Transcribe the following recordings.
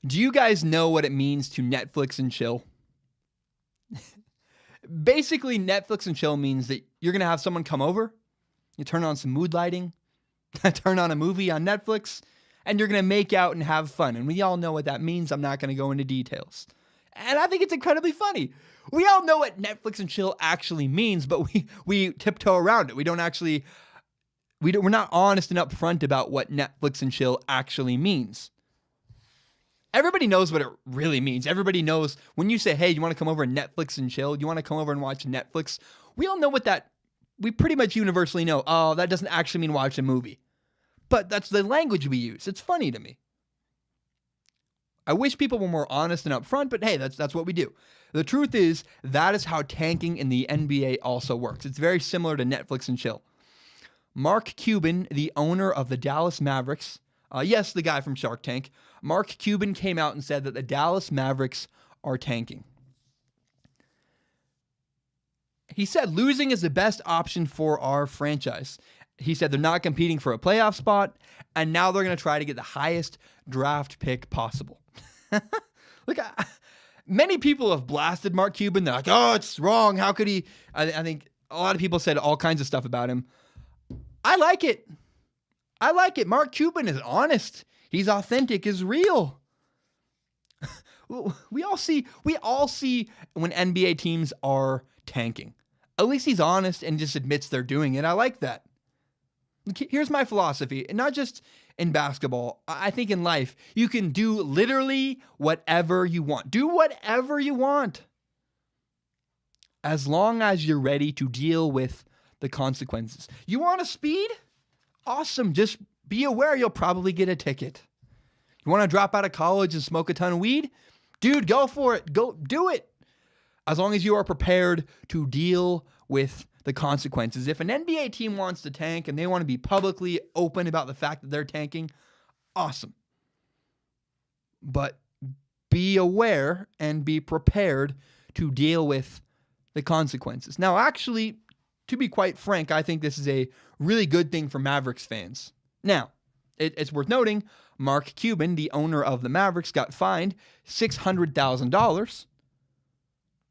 Do you guys know what it means to Netflix and chill? Basically, Netflix and chill means that you're going to have someone come over, you turn on some mood lighting, turn on a movie on Netflix, and you're going to make out and have fun. And we all know what that means. I'm not going to go into details. And I think it's incredibly funny. We all know what Netflix and chill actually means, but we tiptoe around it. We're not honest and upfront about what Netflix and chill actually means. Everybody knows what it really means. Everybody knows when you say, hey, you want to come over and Netflix and chill? You want to come over and watch Netflix? We all know we pretty much universally know, oh, that doesn't actually mean watch a movie. But that's the language we use. It's funny to me. I wish people were more honest and upfront, but hey, that's what we do. The truth is, that is how tanking in the NBA also works. It's very similar to Netflix and chill. Mark Cuban, the owner of the Dallas Mavericks, yes, the guy from Shark Tank, Mark Cuban came out and said that the Dallas Mavericks are tanking. He said losing is the best option for our franchise. He said they're not competing for a playoff spot, and now they're going to try to get the highest draft pick possible. Look, many people have blasted Mark Cuban. They're like, oh, it's wrong. How could he? I think a lot of people said all kinds of stuff about him. I like it. Mark Cuban is honest. He's authentic, is real. We all see when NBA teams are tanking. At least he's honest and just admits they're doing it. I like that. Here's my philosophy, and not just in basketball. I think in life, you can do literally whatever you want. Do whatever you want, as long as you're ready to deal with the consequences. You want to speed? Awesome. Just be aware you'll probably get a ticket. You want to drop out of college and smoke a ton of weed? Dude, go for it. Go do it. As long as you are prepared to deal with the consequences. If an NBA team wants to tank and they want to be publicly open about the fact that they're tanking, awesome. But be aware and be prepared to deal with the consequences. Now, actually, to be quite frank, I think this is a really good thing for Mavericks fans. Now, it's worth noting, Mark Cuban, the owner of the Mavericks, got fined $600,000.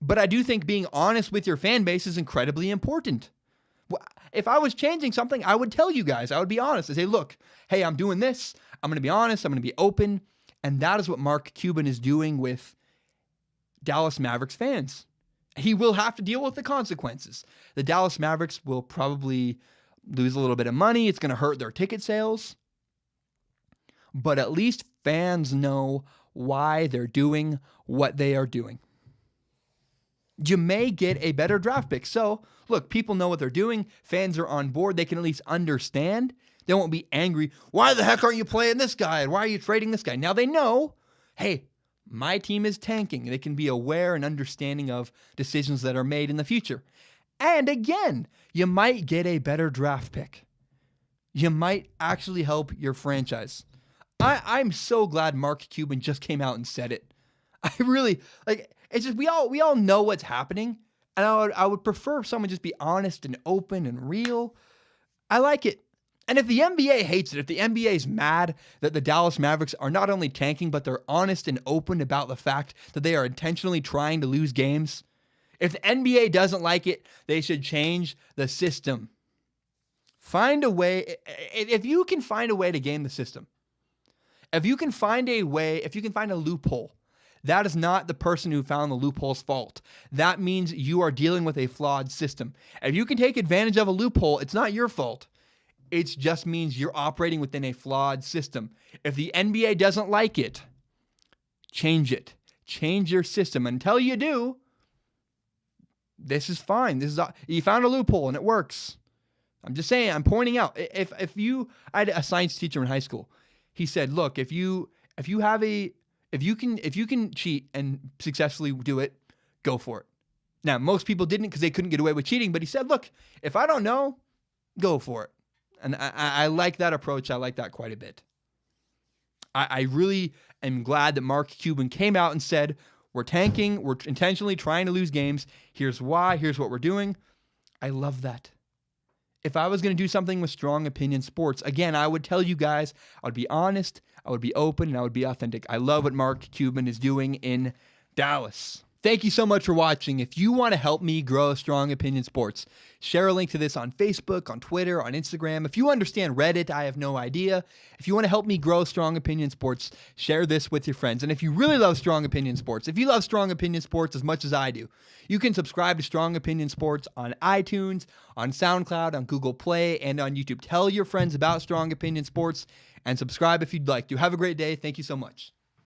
But I do think being honest with your fan base is incredibly important. If I was changing something, I would tell you guys. I would be honest. I'd say, look, hey, I'm doing this. I'm going to be honest. I'm going to be open. And that is what Mark Cuban is doing with Dallas Mavericks fans. He will have to deal with the consequences. The Dallas Mavericks will probably lose a little bit of money. It's going to hurt their ticket sales. But at least fans know why they're doing what they are doing. You may get a better draft pick. So, look, people know what they're doing. Fans are on board. They can at least understand. They won't be angry. Why the heck aren't you playing this guy? And why are you trading this guy? Now they know, hey, my team is tanking. They can be aware and understanding of decisions that are made in the future. And again, you might get a better draft pick. You might actually help your franchise. I'm so glad Mark Cuban just came out and said it. I really, it's just, we all know what's happening. And I would prefer if someone just be honest and open and real. I like it. And if the NBA hates it, if the NBA is mad that the Dallas Mavericks are not only tanking, but they're honest and open about the fact that they are intentionally trying to lose games, if the NBA doesn't like it, they should change the system. Find a way, if you can find a way to game the system, if you can find a loophole, that is not the person who found the loophole's fault. That means you are dealing with a flawed system. If you can take advantage of a loophole, it's not your fault. It just means you're operating within a flawed system. If the NBA doesn't like it, change it. Change your system. Until you do, this is fine. You found a loophole and it works. I'm just saying, I'm pointing out. I had a science teacher in high school. He said, look, if you can cheat and successfully do it, go for it. Now, most people didn't because they couldn't get away with cheating, but he said, look, if I don't know, go for it. And I like that approach. I like that quite a bit. I really am glad that Mark Cuban came out and said, we're tanking, we're intentionally trying to lose games. Here's why, here's what we're doing. I love that. if I was going to do something with Strong Opinion Sports, again, I would tell you guys, I would be honest, I would be open, and I would be authentic. I love what Mark Cuban is doing in Dallas. Thank you so much for watching. If you want to help me grow Strong Opinion Sports, share a link to this on Facebook, on Twitter, on Instagram. If you understand Reddit, I have no idea. If you want to help me grow Strong Opinion Sports, share this with your friends. And if you really love Strong Opinion Sports, if you love Strong Opinion Sports as much as I do, you can subscribe to Strong Opinion Sports on iTunes, on SoundCloud, on Google Play, and on YouTube. Tell your friends about Strong Opinion Sports and subscribe if you'd like to. Have a great day. Thank you so much.